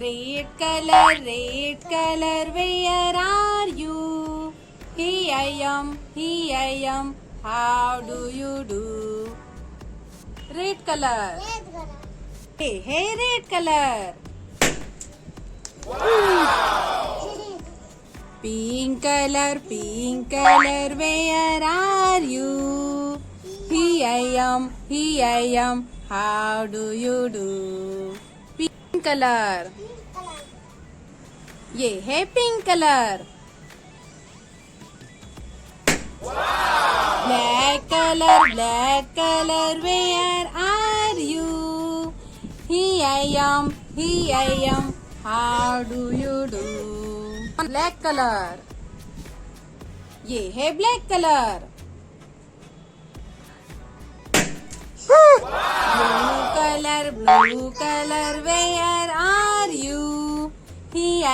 Red color, where are you? Here I am, how do you do? Red color. Hey, red color. Pink color, where are you? Here I am, how do you do? Pink color. ये है pink colour. Black color, where are you? Here I am, how do you do? Black color. ये है black color. Blue color, where are you? Here I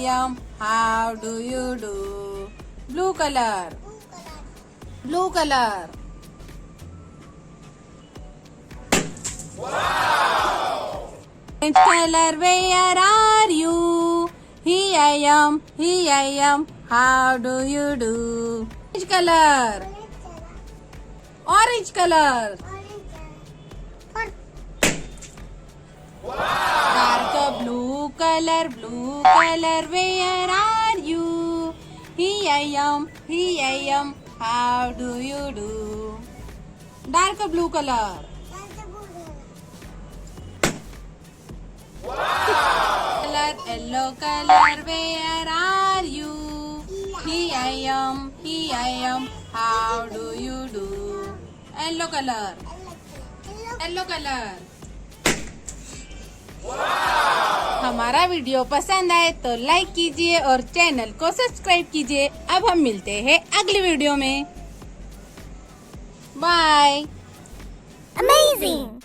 am, how do you do? Blue color. Orange color, where are you? Here I am, how do you do? Orange color. Dark blue color, where are you? Here I am, how do you do? Dark blue color. Yellow color, where are you? Here I am, how do you do? Yellow color. हमारा video पसंद आए तो like कीजिए और channel को subscribe कीजिए. अब हम मिलते हैं अगली वीडियो में. बाय. Amazing!